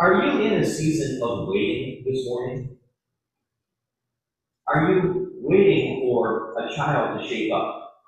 Are you in a season of waiting this morning? Are you waiting for a child to shape up?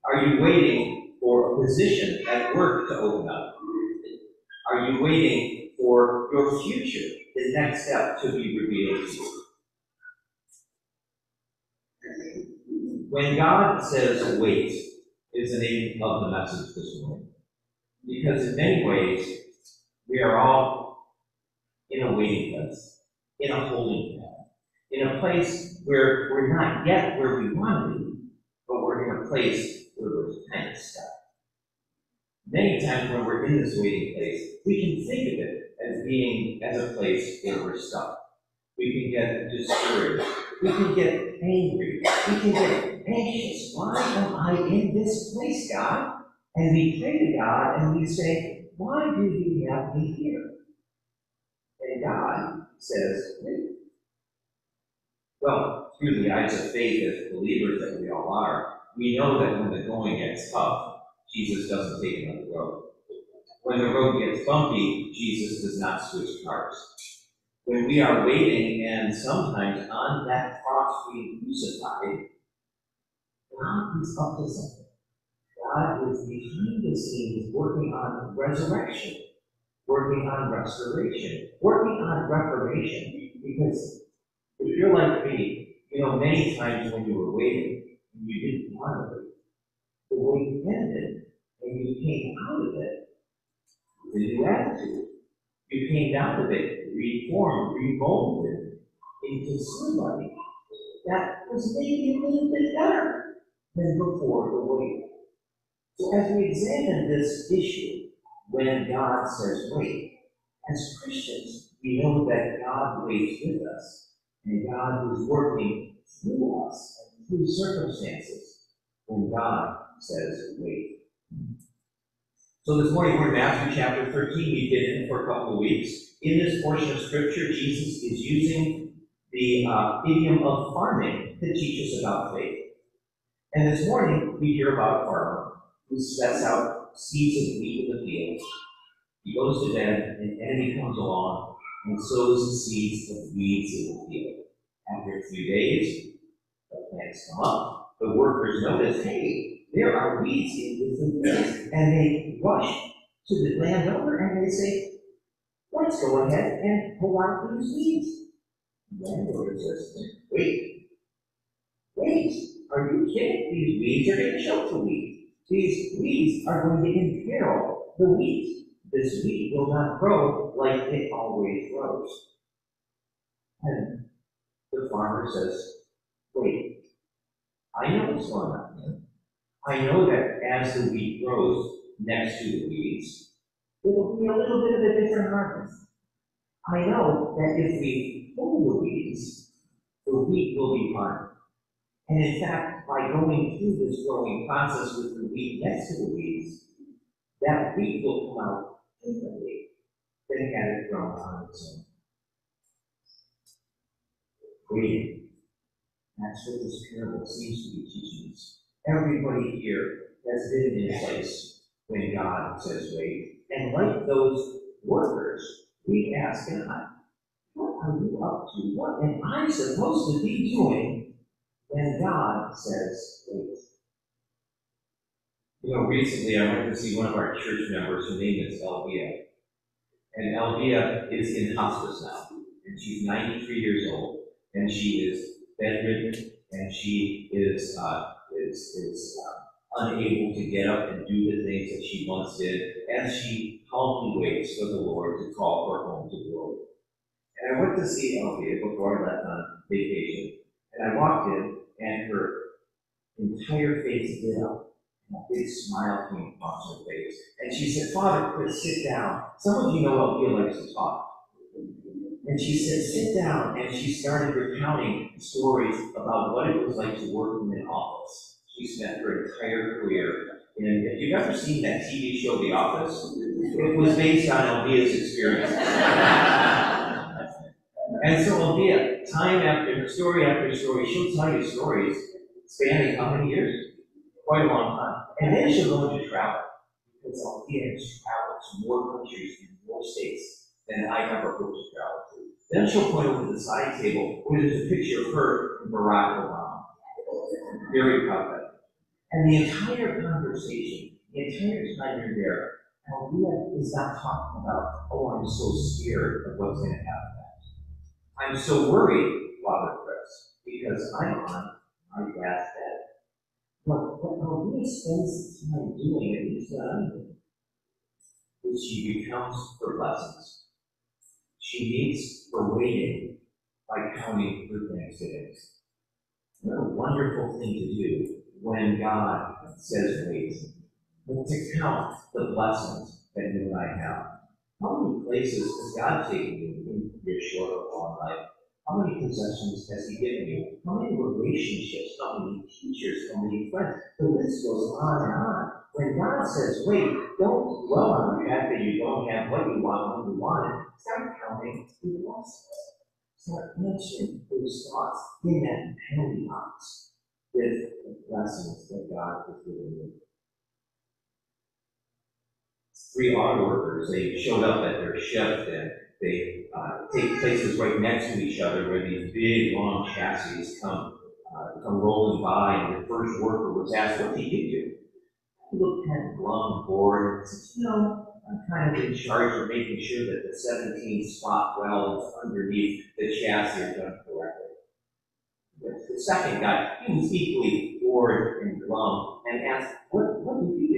Are you waiting for a position at work to open up? Are you waiting for your future, the next step, to be revealed to you? When God says wait, is the name of the message this morning. Because in many ways, we are all in a waiting place, in a holding pattern, in a place where we're not yet where we want to be, but we're in a place where we're kind of stuck. Many times when we're in this waiting place, we can think of it as being as a place where we're stuck. We can get discouraged. We can get angry. We can get anxious. Why am I in this place, God? And we pray to God and we say, why do you have me here? And God says, wait. Well, through the eyes of faith as believers that we all are, we know that when the going gets tough, Jesus doesn't take another road. When the road gets bumpy, Jesus does not switch cars. When we are waiting and sometimes on that cross being crucified, God is up to something. God is behind the scenes working on resurrection, working on restoration, working on reformation. Because if you're like me, many times when you were waiting and you didn't want to wait, the wait ended and you came out of it with a new attitude. You came out of it reformed, remolded into somebody that was maybe a little bit better than before the wait. So as we examine this issue, when God says wait, as Christians, we know that God waits with us, and God is working through us and through circumstances when God says wait. So this morning we're in Matthew chapter 13. We've been in for a couple of weeks. In this portion of Scripture, Jesus is using the idiom of farming to teach us about faith. And this morning we hear about a farmer who sets out seeds of wheat in the field. He goes to bed, and an enemy comes along and sows the seeds of weeds in the field. After a few days, the plants come up. The workers notice, hey, there are weeds in this field. And they rush to the landowner and they say, let's go ahead and pull out these weeds. The landowner says, wait, are you kidding? These weeds are going to choke the wheat. These weeds are going to imperil the wheat. This wheat will not grow like it always grows. And the farmer says, wait, I know what's going on here. I know that as the wheat grows next to the weeds, it will be a little bit of a different harvest. I know that if we pull the weeds, the wheat will be harmed. And in fact, by going through this growing process with the wheat next to the weeds, that wheat will come out differently than had it grown on its own. Waiting. That's what this parable seems to be teaching us. Everybody here has been in a place when God says wait. And like those workers, we ask God, what are you up to? What am I supposed to be doing when God says wait? Recently I went to see one of our church members. Her name is Elvia. And Elvia is in hospice now. And she's 93 years old. And she is bedridden. And she is unable to get up and do the things that she once did. And she calmly waits for the Lord to call her home to glory. And I went to see Elvia before I left on vacation. And I walked in, and her entire face lit up. And a big smile came across her face. And she said, Father, please sit down. Some of you know Elvia likes to talk. And she said, sit down. And she started recounting stories about what it was like to work in an office. She spent her entire career. And if you've ever seen that TV show, The Office, it was based on Elvia's experience. And so Elvia, time after story, she'll tell you stories spanning how many years? Quite a long time. And then she'll go into travel. Because Elvia has traveled to more countries and more states than I ever hoped to travel to. Then she'll point over to the side table where there's a picture of her and Barack Obama. Very proud of that. And the entire conversation, the entire time you're there, Althea is not talking about, oh, I'm so scared of what's going to happen next. I'm so worried, Father Chris, because I'm on my dad's bed. But what Althea spends the time doing, at least what I'm doing, is she becomes her lessons. She meets her waiting by counting her thanksgivings. What a wonderful thing to do when God says wait. And to count the blessings that you and I have. How many places has God taken you in your short or long life? How many possessions has He given you? How many relationships? How many teachers? How many friends? The list goes on and on. When God says, wait, don't dwell on the fact that you don't have what you want when you want it. Start counting the blessings. Start answering those thoughts in that penalty box with the blessings that God has given you. 3 auto workers, they showed up at their shift and they take places right next to each other where these big, long chassis come rolling by, and the first worker was asked, what do you do? He looked kind of glum and bored and said, I'm kind of in charge of making sure that the 17 spot welds underneath the chassis are done correctly. But the second guy, he was equally bored and glum and asked, what do you do?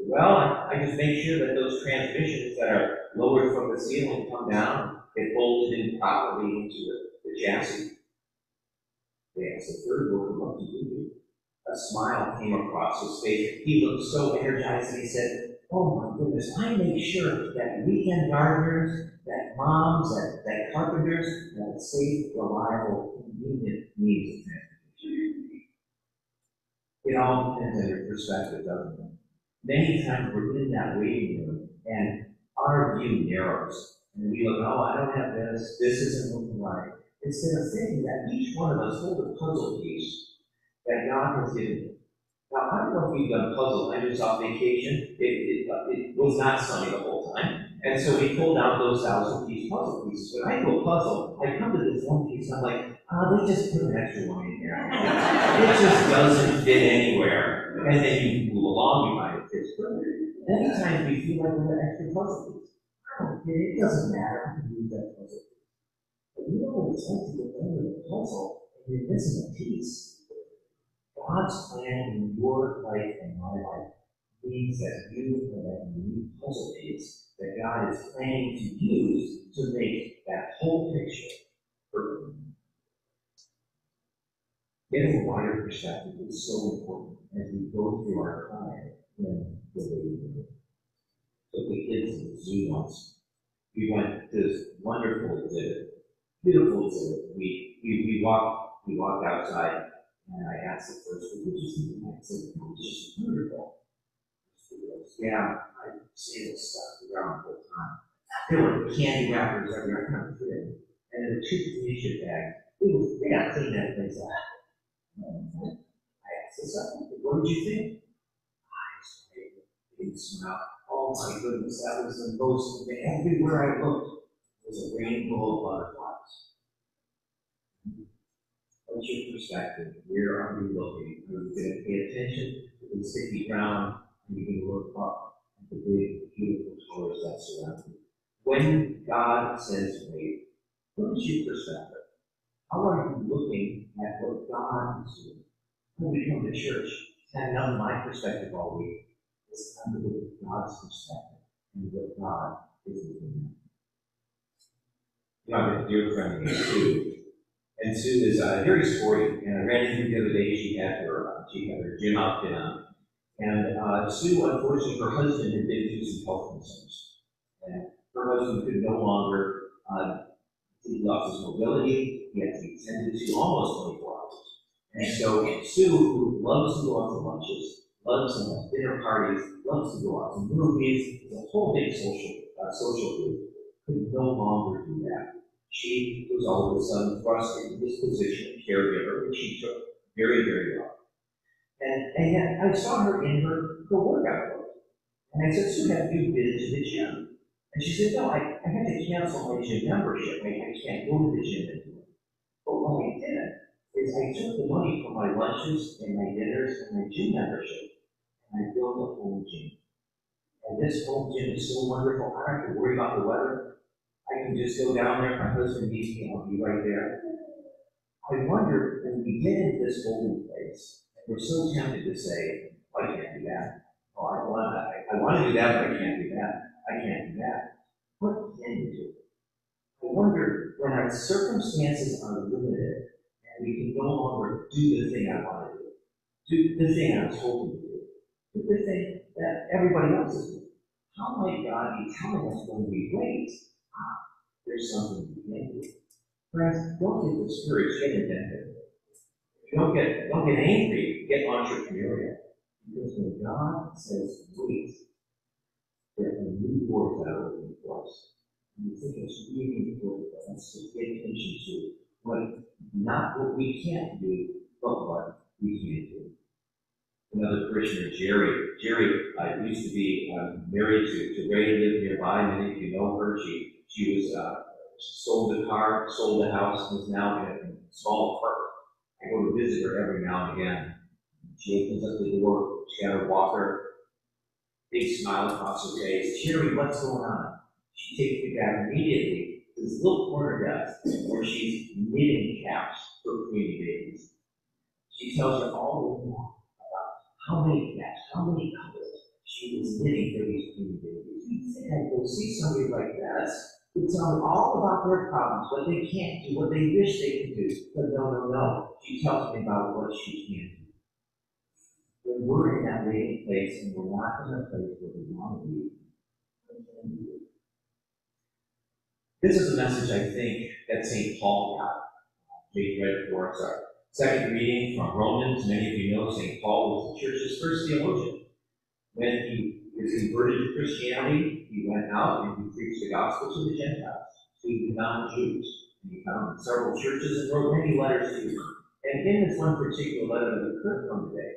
Well, I just make sure that those transmissions that are lowered from the ceiling come down, get bolted in properly into the chassis. They asked the third worker, what do you do? A smile came across his face. He looked so energized and he said, oh my goodness, I make sure that weekend gardeners, that moms, that carpenters have safe, reliable, convenient means of transportation. It all depends on your perspective, doesn't it? Many times we're in that waiting room and our view narrows. And we look, oh, I don't have this isn't looking right. Instead of thinking that each one of us hold a puzzle piece that God has given you. Now, I don't know if you've done puzzles. I was off vacation. It was not sunny the whole time. And so we pulled out those 1,000-piece puzzle pieces. When I do a puzzle, I come to this one piece and I'm like, they just put an extra one in here. It just doesn't fit anywhere. And then you move along, you find it fits perfect. Many times we feel like we're an extra puzzle piece. It doesn't matter how to use that puzzle piece. But you know what it's like to get done with a puzzle and you're missing a piece. God's plan in your life and my life means that you have that unique puzzle piece that God is planning to use to make that whole picture perfect. Getting a wider perspective is so important as we go through our time in the waiting room. So the kids in the zoo once, we went to this wonderful exhibit, beautiful exhibit. We walked outside. And I asked the first, what did you think? I said, it was just wonderful. Yeah, I say this stuff around the whole time. There were candy wrappers everywhere, kind of good. And then the toothpaste bag. They got to clean that place up. I asked the second, what did you think? I didn't smile. Oh my goodness, that was the most, everywhere I looked was a rainbow of butterflies. What's your perspective? Where are you looking? Are you going to pay attention to the sticky ground? Are you going to look up at the big, beautiful colors that surround you? When God says wait, what is your perspective? How are you looking at what God is doing? When we come to church, and not my perspective all week, it's time to look at God's perspective and what God is looking at. I have a dear friend named Sue. And Sue is very sporty, and I ran into her the other day. She had her gym outfit on. And Sue, unfortunately, her husband had been through some health concerns. And her husband could no longer, he lost his mobility, he had to be tended to almost 24 hours. And so Sue, who loves to go out to lunches, loves to have dinner parties, loves to go out to movies, it's a whole big social group, could no longer do that. She was all of a sudden thrust into this position of caregiver, which she took very, very well. And yet I saw her in her workout clothes. And I said, Sue, have you been to the gym? And she said, no, I had to cancel my gym membership. I can't go to the gym anymore. But what I did is I took the money from my lunches and my dinners and my gym membership, and I built a home gym. And this home gym is so wonderful. I don't have to worry about the weather. I can just go down there. My husband needs me. I'll be right there. I wonder, when we get into this holding place, we're so tempted to say, oh, I can't do that. Oh, I want that. I want to do that, but I can't do that. I can't do that. What can you do? I wonder, when our circumstances are limited, and we can no longer do the thing I want to do the thing I was hoping to do the thing that everybody else is doing, how might God be telling us when we wait, there's something we can do? Friends, don't get discouraged, get inventive. Don't get angry, get entrepreneurial. Because when God says wait, there are new doors that are opening for us. And I think it's really important for us to pay attention to not what we can't do, but what we can do. Another parishioner, Jerry. Jerry used to be married to Ray, who lived nearby. Many of you know her. She was sold a car, sold a house, and is now in a small apartment. I go to visit her every now and again. She opens up the door. She got her walker, big smile across her face. Jerry, what's going on? She takes me back immediately to this little corner desk where she's knitting caps for community babies. She tells her all day long about how many caps, how many colors she was knitting for these community babies. You think I go see somebody like this who tell me all about their problems, what they can't do, what they wish they could do. But no. She tells me about what she can do. When we're in that waiting place and we're not in a place where we want to be, what can we do? This is a message, I think, that St. Paul got. Jake read for us our second reading from Romans. Many of you know St. Paul was the church's first theologian. When he was converted to Christianity, he went out and he preached the gospel to the Gentiles, to the non-Jews. And he founded several churches and wrote many letters to them. And in this one particular letter that we heard from today,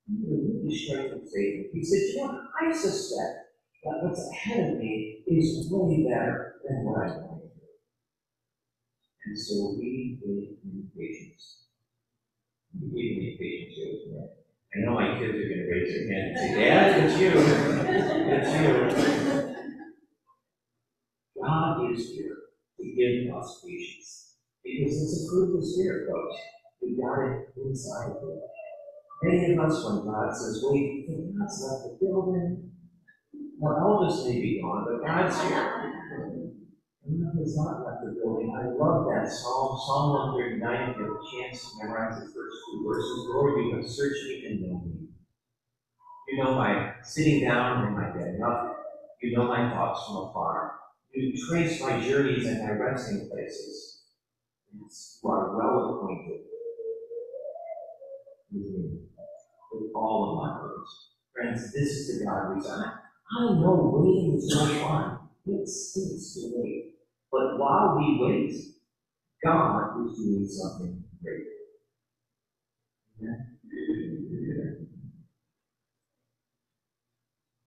he made a really striking statement. He said, I suspect that what's ahead of me is way better than what I'm going through. And so we wait in patience. We wait in patience here today. I know my kids are going to raise their hand and say, Dad, it's you. It's you. God is here to give us patience. Because it's a fruit of the Spirit, folks. We got it inside of us. Many of us, when God says, wait, think God's left the building. Well, Elvis may be gone, but God's here. And God has not left the building. I love that Psalm 139. If you have a chance to memorize the first two verses, Lord, you have searched me and known me. You know my sitting down and my getting up. You know my thoughts from afar. You trace my journeys and my resting places. You are well acquainted with me, with all of my words. Friends, this is the God we serve. I know waiting is no fun. It stinks to wait. But while we wait, God is doing something great. Amen?